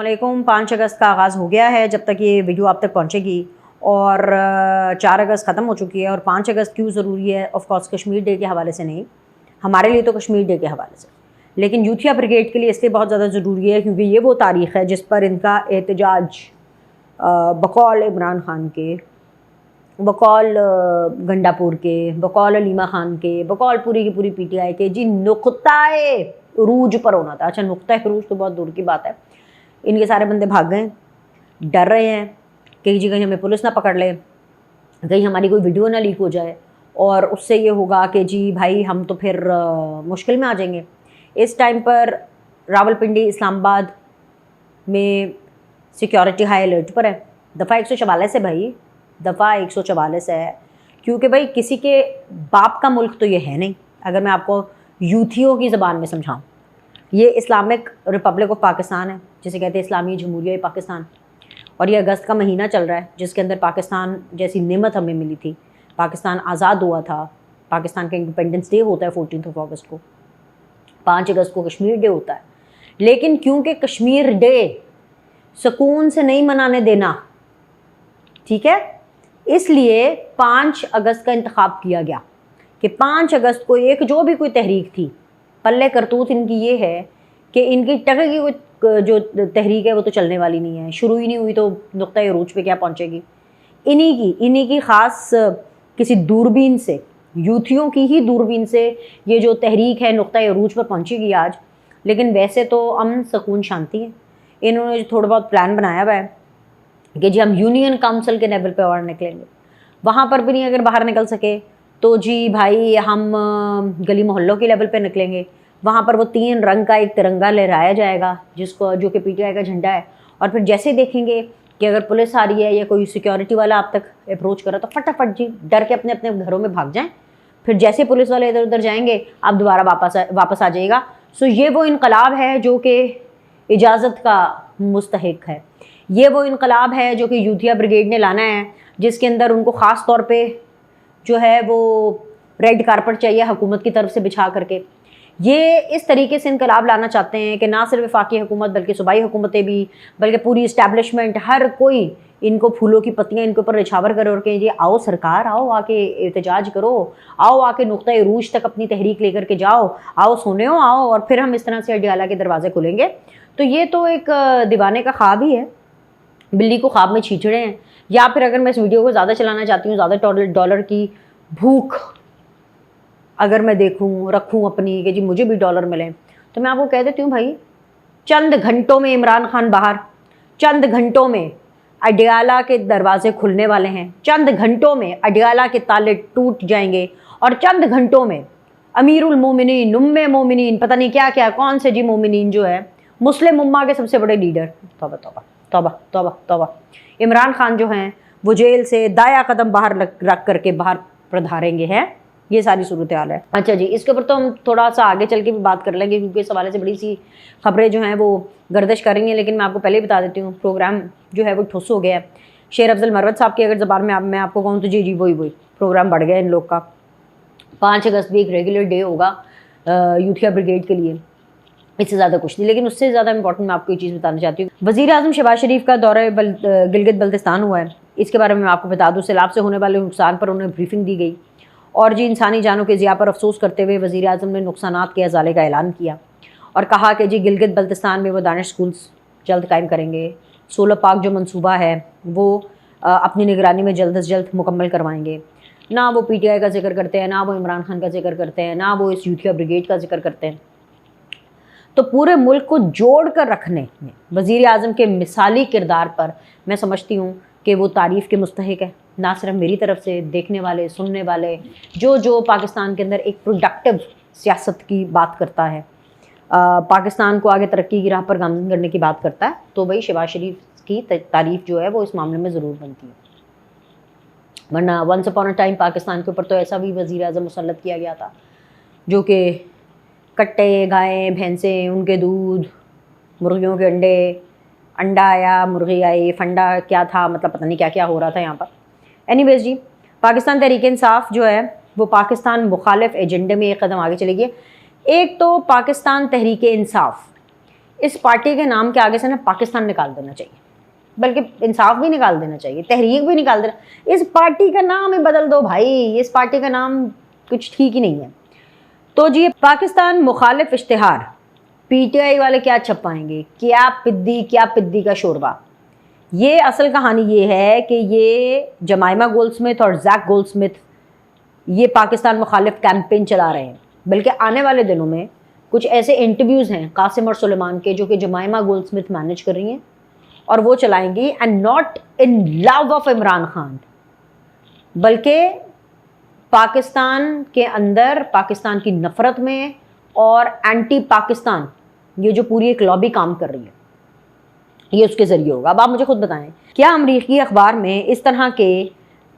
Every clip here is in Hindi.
अस्सलामुअलैकुम। 5 अगस्त का आगाज़ हो गया है जब तक ये वीडियो आप तक पहुंचेगी, और 4 अगस्त ख़त्म हो चुकी है। और 5 अगस्त क्यों ज़रूरी है? ऑफ कोर्स कश्मीर डे के हवाले से नहीं, हमारे लिए तो कश्मीर डे के हवाले से, लेकिन यूथिया ब्रिगेड के लिए इसलिए बहुत ज़्यादा ज़रूरी है क्योंकि ये वो तारीख़ है जिस पर इनका एहतजाज बकौल इमरान ख़ान के, बकौल गंडापुर के, बकौल अलीमा ख़ान के, बकौल पूरी की पूरी PTI के जी नुक़्ता-ए उरूज पर होना था। अच्छा, नुक़्ता-ए उरूज तो बहुत दूर की बात है। इनके सारे बंदे भाग गए, डर रहे हैं कहीं जी कहीं हमें पुलिस ना पकड़ ले, कहीं हमारी कोई वीडियो ना लीक हो जाए, और उससे ये होगा कि जी भाई हम तो फिर मुश्किल में आ जाएंगे। इस टाइम पर रावलपिंडी, इस्लामाबाद में सिक्योरिटी हाई अलर्ट पर है। दफ़ा 144 है भाई, दफ़ा 144 है, क्योंकि भाई किसी के बाप का मुल्क तो ये है नहीं। अगर मैं आपको यूथियों की ज़बान में समझाऊँ, ये इस्लामिक रिपब्लिक ऑफ पाकिस्तान है, जिसे कहते हैं इस्लामी जमहूरिया पाकिस्तान, और ये अगस्त का महीना चल रहा है जिसके अंदर पाकिस्तान जैसी नेमत हमें मिली थी। पाकिस्तान आज़ाद हुआ था, पाकिस्तान का इंडिपेंडेंस डे होता है 14 अगस्त को, 5 अगस्त को कश्मीर डे होता है। लेकिन क्योंकि कश्मीर डे सुकून से नहीं मनाने देना, ठीक है, इसलिए 5 अगस्त का इंतखाब किया गया कि 5 अगस्त को एक जो भी कोई तहरीक थी, पल्ले करतूत इनकी ये है कि इनकी टके की कोई जो तहरीक है वो तो चलने वाली नहीं है, शुरू ही नहीं हुई तो नुक़्ता अरूज पे क्या पहुंचेगी। इन्हीं की ख़ास किसी दूरबीन से, यूथियों की ही दूरबीन से ये जो तहरीक है नुक़्ता अरूज पर पहुंचेगी आज। लेकिन वैसे तो अमन सुकून शांति है। इन्होंने जो थोड़ा बहुत प्लान बनाया हुआ है कि जी हम यूनियन काउंसिल के लेवल पे और निकलेंगे, वहाँ पर भी नहीं अगर बाहर निकल सके तो जी भाई हम गली मोहल्लों के लेवल पे निकलेंगे। वहाँ पर वो 3 रंग का एक तिरंगा लहराया जाएगा जो कि PTI का झंडा है, और फिर जैसे देखेंगे कि अगर पुलिस आ रही है या कोई सिक्योरिटी वाला आप तक अप्रोच कर रहा तो फटाफट जी डर के अपने अपने घरों में भाग जाएं। फिर जैसे पुलिस वाले इधर उधर जाएंगे आप दोबारा वापस आ जाइएगा। सो ये वो इनकलाब है जो कि इजाज़त का मुस्तहिक है। ये वो इनकलाब है जो कि यूथिया ब्रिगेड ने लाना है, जिसके अंदर उनको ख़ास तौर पे जो है वो रेड कारपेट चाहिए हुकूमत की तरफ से बिछा करके। ये इस तरीके से इनकलाब लाना चाहते हैं कि ना सिर्फ वफाकी हुकूमत बल्कि सूबाई हुकूमतें भी, बल्कि पूरी इस्टेब्लिशमेंट, हर कोई इनको फूलों की पत्तियां इनके ऊपर निछावर करे और कहें जी आओ सरकार, आओ आके एहतजाज करो, आओ आके नुक़्ता अरूज तक अपनी तहरीक लेकर के जाओ, आओ सोने हो आओ, और फिर हम इस तरह से अडियाला के दरवाजे खुलेंगे। तो ये तो एक दीवाने का ख्वाब ही है, बिल्ली को ख्वाब में छींचड़े हैं। या फिर अगर मैं इस वीडियो को ज़्यादा चलाना चाहती हूँ, ज़्यादा डॉलर की भूख अगर मैं देखूँ रखूँ अपनी कि जी मुझे भी डॉलर मिले, तो मैं आपको कह देती हूँ भाई, चंद घंटों में इमरान खान बाहर, चंद घंटों में अडियाला के दरवाजे खुलने वाले हैं, चंद घंटों में अडियाला के ताले टूट जाएंगे, और चंद घंटों में अमीरुल मोमिनीन, उम्मे मोमिनीन, पता नहीं क्या क्या, कौन से जी मोमिनीन जो है मुस्लिम उम्मा के सबसे बड़े लीडर, तौबा तौबा तौबा तौबा तौबा, इमरान खान जो हैं वो जेल से दाया कदम बाहर रख करके बाहर पधारेंगे हैं। ये सारी सूरत हाल है। अच्छा जी, इसके ऊपर तो हम थोड़ा सा आगे चल के भी बात कर लेंगे क्योंकि इस हवाले से बड़ी सी खबरें जो हैं वो गर्दिश करेंगे। लेकिन मैं आपको पहले ही बता देती हूँ, प्रोग्राम जो है वो ठुस हो गया है। शेर अफजल मरवत साहब की अगर ज़बान में मैं आपको कहूँ तो जी वही प्रोग्राम बढ़ गया इन लोग का। 5 अगस्त भी एक रेगुलर डे होगा यूथिया ब्रिगेड के लिए, इससे ज़्यादा कुछ नहीं। लेकिन उससे ज़्यादा इंपॉर्टेंट मैं आपको ये चीज़ बताना चाहती हूँ, वज़ीर आज़म शहबाज शरीफ का दौरा गिलगित बल्तिस्तान हुआ है। इसके बारे में मैं आपको बता दूँ, सैलाब से होने वाले नुकसान पर उन्हें ब्रीफिंग दी गई, और जी इंसानी जानों के ज़िया पर अफसोस करते हुए वज़ीर आज़म ने नुकसानात के अज़ाले का ऐलान किया और कहा कि जी गिलगित बल्तिस्तान में वो दानिश स्कूल्स जल्द कायम करेंगे। सोलर पार्क जो मंसूबा है वो अपनी निगरानी में जल्द से जल्द मुकम्मल करवाएंगे। ना वो PTI का जिक्र करते हैं, ना वो इमरान खान का जिक्र करते हैं, ना वो इस यूथिया ब्रिगेड का जिक्र करते हैं। तो पूरे मुल्क को जोड़ कर रखने में वज़ीर आज़म के मिसाली किरदार पर मैं समझती हूँ कि वो तारीफ़ के मुस्तहिक है। ना सिर्फ मेरी तरफ से, देखने वाले, सुनने वाले, जो पाकिस्तान के अंदर एक प्रोडक्टिव सियासत की बात करता है, पाकिस्तान को आगे तरक्की की राह पर गामज़न करने की बात करता है, तो भाई शहबाज शरीफ की तारीफ़ जो है वो इस मामले में ज़रूर बनती है। वरना once upon a time Pakistan के ऊपर तो ऐसा भी वज़ीर आज़म मुसल्लत किया गया था जो कि कट्टे, गायें, भैंसें, उनके दूध, मुर्गियों के अंडा आया, मुर्गी आई, फंडा क्या था, मतलब पता नहीं क्या क्या हो रहा था यहाँ पर। एनीवेज जी, पाकिस्तान तहरीक इंसाफ जो है वो पाकिस्तान मुखालिफ एजेंडे में एक कदम आगे चली गई। एक तो पाकिस्तान तहरीक इंसाफ इस पार्टी के नाम के आगे से ना पाकिस्तान निकाल देना चाहिए, बल्कि इंसाफ भी निकाल देना चाहिए, तहरीक भी निकाल देना। इस पार्टी का नाम ही बदल दो भाई, इस पार्टी का नाम कुछ ठीक ही नहीं है। तो जी पाकिस्तान मुखालिफ इश्तिहार पीटीआई वाले क्या छपाएंगे, क्या पिद्दी का शोरबा। ये असल कहानी ये है कि ये जमाइमा गोल्डस्मिथ और जैक गोल्डस्मिथ ये पाकिस्तान मुखालिफ कैंपेन चला रहे हैं। बल्कि आने वाले दिनों में कुछ ऐसे इंटरव्यूज़ हैं कासिम और सुलेमान के जो कि जमाइमा गोल्डस्मिथ मैनेज कर रही हैं और वो चलाएंगी, and not in love of Imran Khan, बल्कि पाकिस्तान के अंदर पाकिस्तान की नफ़रत में और एंटी पाकिस्तान ये जो पूरी एक लॉबी काम कर रही है, ये उसके ज़रिए होगा। अब आप मुझे खुद बताएं, क्या अमरीकी अखबार में इस तरह के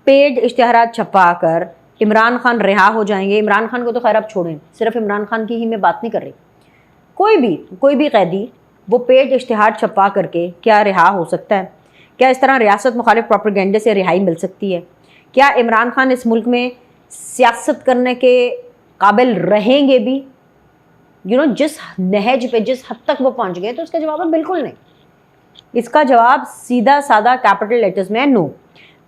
पेड इश्तिहारात छपा कर इमरान खान रिहा हो जाएंगे? इमरान खान को तो खैर आप छोड़ें, सिर्फ इमरान खान की ही मैं बात नहीं कर रही, कोई भी कैदी वो पेड इश्तिहार छपा करके क्या रिहा हो सकता है? क्या इस तरह रियासत मुखालिफ प्रोपेगेंडे से रिहाई मिल सकती है? क्या इमरान खान इस मुल्क में सियासत करने के काबिल रहेंगे भी? जिस नहज पे जिस हद तक वो पहुंच गए, तो उसका जवाब है बिल्कुल नहीं। इसका जवाब सीधा सादा कैपिटल लेटर्स में नो।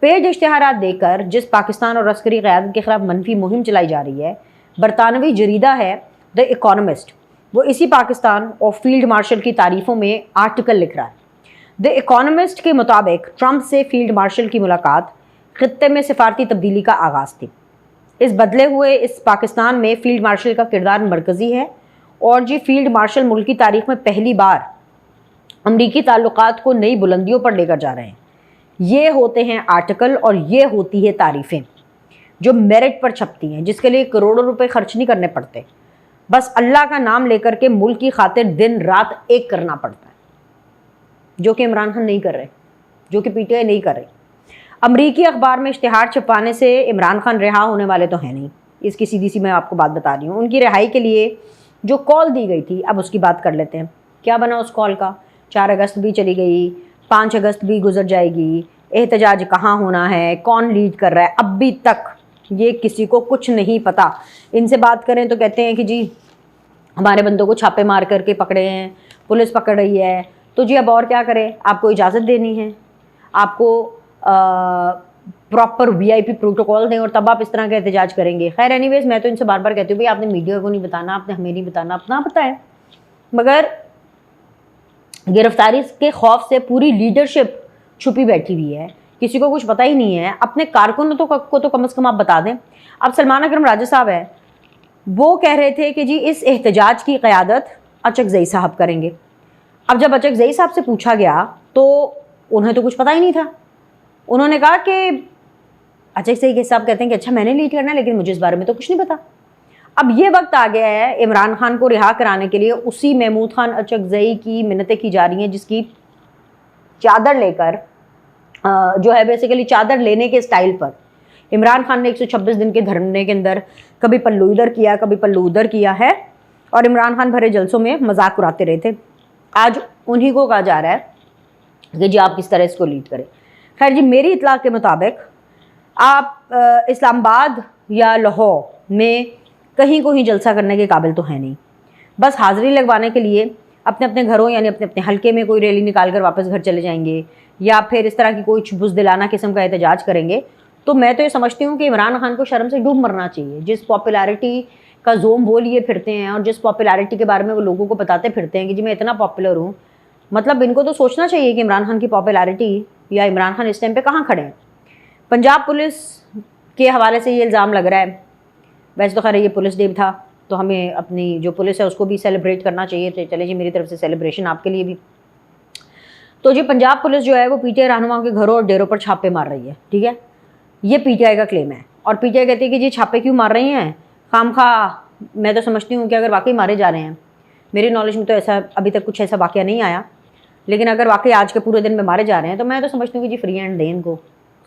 पेड इश्तिहारात देकर जिस पाकिस्तान और अस्करी क़यादत के खिलाफ मनफी मुहिम चलाई जा रही है, बरतानवी जरीदा है द इकोनॉमिस्ट, वो इसी पाकिस्तान और फील्ड मार्शल की तारीफ़ों में आर्टिकल लिख रहा है। द इकोनॉमिस्ट के मुताबिक ट्रंप से फील्ड मार्शल की मुलाकात खित्ते में सिफारती तब्दीली का आगाज़ थी। इस बदले हुए इस पाकिस्तान में फील्ड मार्शल का किरदार मरकज़ी है और जी फील्ड मार्शल मुल्क की तारीख़ में पहली बार अमरीकी ताल्लुकात को नई बुलंदियों पर लेकर जा रहे हैं। ये होते हैं आर्टिकल और ये होती है तारीफ़ें जो मेरिट पर छपती हैं, जिसके लिए करोड़ों रुपए खर्च नहीं करने पड़ते, बस अल्लाह का नाम लेकर के मुल्क की खातिर दिन रात एक करना पड़ता है, जो कि इमरान खान नहीं कर रहे, जो कि पीटीआई नहीं कर रही। अमरीकी अखबार में इश्तिहार छपाने से इमरान खान रिहा होने वाले तो हैं नहीं, इसकी सीधी सी मैं आपको बात बता रही हूँ। उनकी रिहाई के लिए जो कॉल दी गई थी, अब उसकी बात कर लेते हैं। क्या बना उस कॉल का? 4 अगस्त भी चली गई, 5 अगस्त भी गुजर जाएगी, एहतजाज कहाँ होना है, कौन लीड कर रहा है, अभी तक ये किसी को कुछ नहीं पता। इनसे बात करें तो कहते हैं कि जी हमारे बंदों को छापे मार करके पकड़े हैं, पुलिस पकड़ रही है। तो जी अब और क्या करें? आपको इजाज़त देनी है, आपको प्रॉपर वीआईपी प्रोटोकॉल दें और तब आप इस तरह का एहतजाज करेंगे। खैर एनीवेज, मैं तो इनसे बार बार कहती हूँ भाई आपने मीडिया को नहीं बताना, आपने हमें नहीं बताना, अपना पता है। मगर गिरफ्तारी के खौफ से पूरी लीडरशिप छुपी बैठी हुई है, किसी को कुछ पता ही नहीं है। अपने कारकुनों को तो कम से कम आप बता दें। अब सलमान अकरम राजा साहब है, वो कह रहे थे कि जी इस एहतजाज की क़यादत अचकज़ई साहब करेंगे। अब जब अचकज़ई साहब से पूछा गया तो उन्हें तो कुछ पता ही नहीं था। उन्होंने कहा कि अचकज़ई साहब कहते हैं कि अच्छा मैंने लीड करना है, लेकिन मुझे इस बारे में तो कुछ नहीं पता। अब ये वक्त आ गया है इमरान खान को रिहा कराने के लिए उसी महमूद खान अचकज़ई की मिन्नतें की जा रही हैं, जिसकी चादर लेकर जो है बेसिकली चादर लेने के स्टाइल पर इमरान खान ने 126 दिन के धरने के अंदर कभी पल्लू इधर किया, कभी पल्लू उधर किया है, और इमरान खान भरे जलसों में मजाक उड़ाते रहे थे। आज उन्हीं को कहा जा रहा है कि जी आप किस तरह इसको लीड करें। खैर जी, मेरी इतला के मुताबिक आप इस्लामाबाद या लाहौर में कहीं को ही जलसा करने के काबिल तो है नहीं। बस हाज़िरी लगवाने के लिए अपने अपने घरों यानी अपने अपने हल्के में कोई रैली निकाल कर वापस घर चले जाएंगे, या फिर इस तरह की कोई बुज़दिलाना किस्म का एहतजाज करेंगे। तो मैं तो ये समझती हूँ कि इमरान खान को शर्म से डूब मरना चाहिए। जिस पॉपुलैरिटी का जोम वो लिए फिरते हैं और जिस पॉपुलैरिटी के बारे में वो लोगों को बताते फिरते हैं कि जी मैं इतना पॉपुलर हूँ, मतलब इनको तो सोचना चाहिए कि इमरान खान की पॉपुलैरिटी या इमरान खान इस टाइम पे कहाँ खड़े हैं। पंजाब पुलिस के हवाले से ये इल्ज़ाम लग रहा है, वैसे तो खैर ये पुलिस डे था तो हमें अपनी जो पुलिस है उसको भी सेलिब्रेट करना चाहिए। तो चले जी मेरी तरफ से सेलिब्रेशन आपके लिए भी। तो जी पंजाब पुलिस जो है वो पीटीआई रहनुमाओं के घरों और डेरों पर छापे मार रही है, ठीक है। ये पीटीआई का क्लेम है और पीटीआई कहती है कि जी छापे क्यों मार रही हैं खामखा। मैं तो समझती हूँ कि अगर वाकई मारे जा रहे हैं, मेरी नॉलेज में तो ऐसा अभी तक कुछ ऐसा वाक़या नहीं आया, लेकिन अगर वाकई आज के पूरे दिन में मारे जा रहे हैं तो मैं तो समझती हूँ कि जी फ्री एंड दें इनको,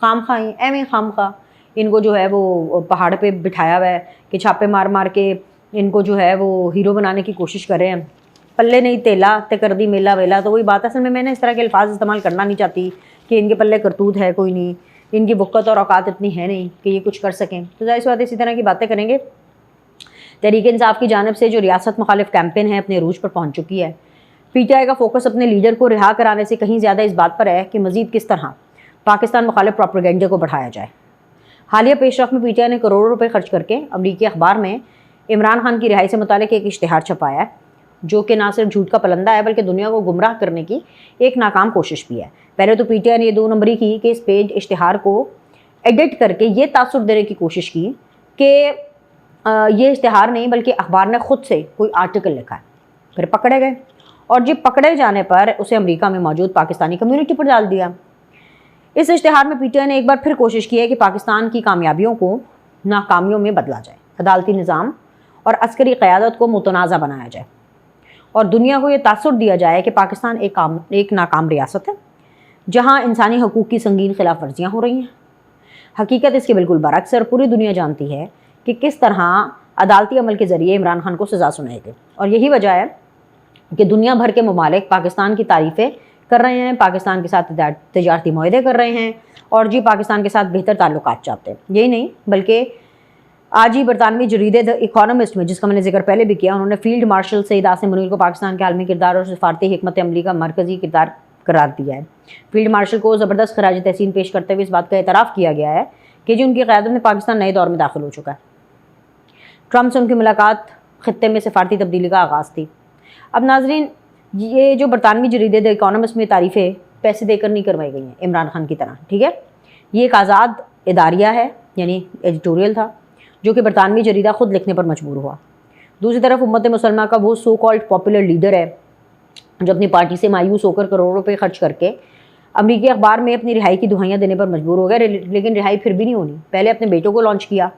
खामखा ही एवं खामखा इनको जो है वो पहाड़ पे बिठाया हुआ है कि छापे मार मार के इनको जो है वो हीरो बनाने की कोशिश कर रहे हैं। पल्ले नहीं तेला ते कर दी मेला वेला, तो वही बात असल में मैंने इस तरह के अल्फाज इस्तेमाल करना नहीं चाहती कि इनके पल्ले करतूत है कोई नहीं, इनकी बुक्कत और औकात इतनी है नहीं कि ये कुछ कर सकें। तो ज़ाहिर सी बात इसी तरह की बातें करेंगे। तहरीक इंसाफ की जानिब से जो रियासत मुखालिफ कैंपेन है अपने अरूज पर पहुँच चुकी है। पीटीआई का फोकस अपने लीडर को रिहा कराने से कहीं ज़्यादा इस बात पर है कि मज़ीद किस तरह पाकिस्तान मुखालिफ प्रोपेगेंडे को बढ़ाया जाए। हालिया पेशरफ में पीटीआई ने करोड़ों रुपए खर्च करके अमरीकी अखबार में इमरान खान की रिहाई से मुतालिक एक इश्तिहार छपाया है, जो कि ना सिर्फ झूठ का पलंदा है बल्कि दुनिया को गुमराह करने की एक नाकाम कोशिश भी है। पहले तो पीटीआई ने ये 2 नंबरी की कि इस पेज इश्तिहार को एडिट करके ये तासुर देने की कोशिश की कि ये इश्तिहार नहीं बल्कि अखबार ने ख़ुद से कोई आर्टिकल लिखा है। फिर पकड़े गए और जब पकड़े जाने पर उसे अमेरिका में मौजूद पाकिस्तानी कम्युनिटी पर डाल दिया। इस इश्तिहार में पीटीआई ने एक बार फिर कोशिश की है कि पाकिस्तान की कामयाबियों को नाकामियों में बदला जाए, अदालती निज़ाम और अस्करी क़यादत को मुतनाज़ा बनाया जाए और दुनिया को ये तासुर दिया जाए कि पाकिस्तान एक नाकाम रियासत है जहाँ इंसानी हकूक़ की संगीन खिलाफ वर्जियाँ हो रही हैं। हकीकत इसके बिल्कुल बरक्स है और पूरी दुनिया जानती है कि किस तरह अदालती अमल के ज़रिए इमरान खान को सज़ा सुनाई गई। और यही वजह है कि दुनिया भर के ममालिक पाकिस्तान की तारीफ़ें कर रहे हैं, पाकिस्तान के साथ तजारती मुआहदे कर रहे हैं और जी पाकिस्तान के साथ बेहतर ताल्लुकात चाहते हैं। यही नहीं बल्कि आज ही बरतानवी जरीदे द इकोनॉमिस्ट में, जिसका मैंने जिक्र पहले भी किया, उन्होंने फील्ड मार्शल सईद आसिम मुनीर को पाकिस्तान के आलमी किरदार और सिफारती हिकमत अमली का मरकज़ी किरदार करार दिया है। फील्ड मार्शल को ज़बरदस्त खराज तहसीन पेश करते हुए इस बात का एतराफ़ किया गया है कि जी उनकी क़यादत में पाकिस्तान नए दौर में दाखिल हो चुका है। ट्रंप से उनकी मुलाकात ख़ित्ते में सिफारती तब्दीली का आगाज़ थी। अब नाजरीन, ये जो बरतानवी जरीदे द इकोनॉमिस्ट में तारीफ़ें पैसे देकर नहीं करवाई गई हैं इमरान खान की तरह, ठीक है। ये एक आज़ाद इदारिया है, यानी एडिटोरियल था, जो कि बरतानवी जरीदा ख़ुद लिखने पर मजबूर हुआ। दूसरी तरफ उम्मत मुसलमान का वो सो कॉल्ड पॉपुलर लीडर है जो अपनी पार्टी से मायूस होकर करोड़ों रुपये खर्च करके अमरीकी अखबार में अपनी रिहाई की दुहाइयाँ देने पर मजबूर हो गया, लेकिन रिहाई फिर भी नहीं होनी। पहले अपने बेटों को लॉन्च किया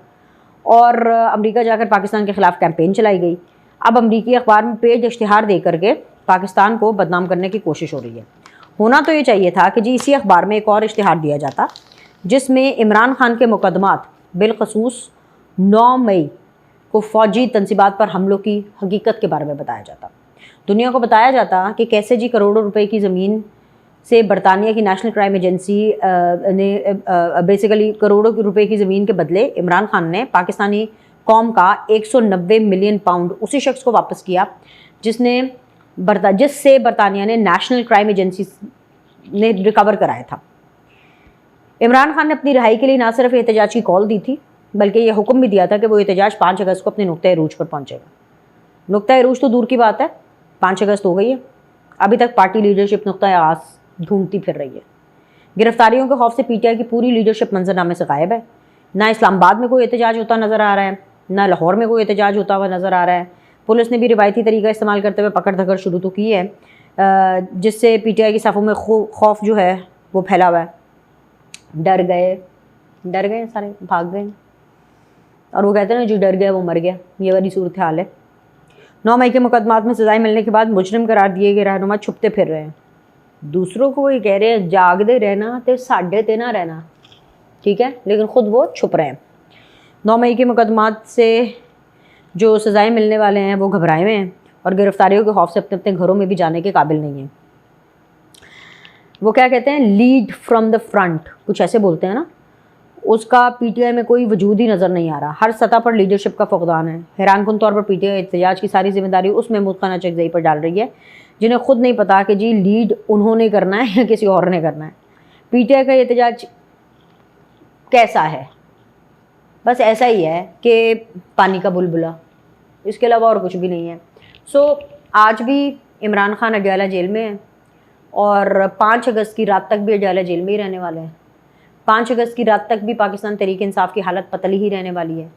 और अमेरिका जाकर पाकिस्तान के ख़िलाफ़ कैंपेन चलाई गई। अब अमरीकी अखबार में पेज इश्तिहार दे करके पाकिस्तान को बदनाम करने की कोशिश हो रही है। होना तो ये चाहिए था कि जी इसी अखबार में एक और इश्तिहार दिया जाता जिसमें इमरान खान के मुकदमात बिलखसूस 9 मई को फ़ौजी तनसीबात पर हमलों की हकीकत के बारे में बताया जाता। दुनिया को बताया जाता कि कैसे जी करोड़ों रुपए की ज़मीन से बरतानिया की नेशनल क्राइम एजेंसी ने बेसिकली करोड़ों रुपए की ज़मीन के बदले इमरान खान ने पाकिस्तानी कौम का 190 मिलियन पाउंड उसी शख्स को वापस किया जिससे बरतानिया ने नेशनल क्राइम एजेंसी ने रिकवर कराया था। इमरान खान ने अपनी रिहाई के लिए ना सिर्फ एहतजाज की कॉल दी थी बल्कि यह हुक्म भी दिया था कि वो एहतजाज 5 अगस्त को अपने नुक्ता अरूज पर पहुँचेगा। नुक्ता अरूज तो दूर की बात है, 5 अगस्त हो गई है, अभी तक पार्टी लीडरशिप नुक्ता आगाज़ ढूंढती फिर रही है। गिरफ्तारियों के खौफ से पीटीआई की पूरी लीडरशिप मंजरनामे से गायब है। ना इस्लामाबाद में कोई एहतजाज होता नज़र आ रहा है, ना लाहौर में कोई एहतजाज होता हुआ नज़र आ रहा है। पुलिस ने भी रिवायती तरीका इस्तेमाल करते हुए पकड़ धकड़ शुरू तो की है, जिससे पीटीआई की सफ़ों में खौफ जो है वो फैला हुआ है। डर गए सारे, भाग गए और वो कहते हैं ना जो डर गया वो मर गया, ये वाली सूरत हाल है। 9 मई के मुकदमात में सजाएं मिलने के बाद मुजरिम करार दिए गए रहनुमा छुपते फिर रहे हैं। दूसरों को ये कह रहे हैं जागते रहना तो साढ़े ते ना रहना, ठीक है, लेकिन ख़ुद वो छुप रहे हैं। 9 मई के मुकदमात से जो सजाएं मिलने वाले हैं वो घबराए हुए हैं और गिरफ्तारियों के खौफ से अपने अपने घरों में भी जाने के काबिल नहीं हैं। वो क्या कहते हैं, लीड फ्रॉम द फ्रंट, कुछ ऐसे बोलते हैं ना, उसका पीटीआई में कोई वजूद ही नज़र नहीं आ रहा। हर सतह पर लीडरशिप का फुकदान है। हैरानकुन तौर पर पीटीआई एहतजाज की सारी जिम्मेदारी उस महमूद खान चकजई पर डाल रही है जिन्हें खुद नहीं पता कि जी लीड उन्होंने करना है या किसी और ने करना है। पीटीआई का एहतजाज कैसा है, बस ऐसा ही है कि पानी का बुलबुला, इसके अलावा और कुछ भी नहीं है। आज भी इमरान खान अडयाला जेल में है और 5 अगस्त की रात तक भी अडयाला जेल में ही रहने वाले हैं। 5 अगस्त की रात तक भी पाकिस्तान तहरीक इंसाफ की हालत पतली ही रहने वाली है,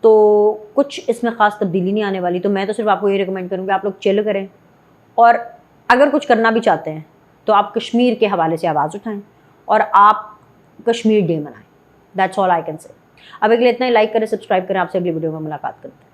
तो कुछ इसमें ख़ास तब्दीली नहीं आने वाली। तो मैं तो सिर्फ आपको ये रिकमेंड करूँगी आप लोग चिल करें और अगर कुछ करना भी चाहते हैं तो आप कश्मीर के हवाले से आवाज़ उठाएं और आप कश्मीर डे मनाएं। That's all I can say. अब अगले इतना ही, लाइक करें, सब्सक्राइब करें। आपसे अगली वीडियो में मुलाकात करते हैं।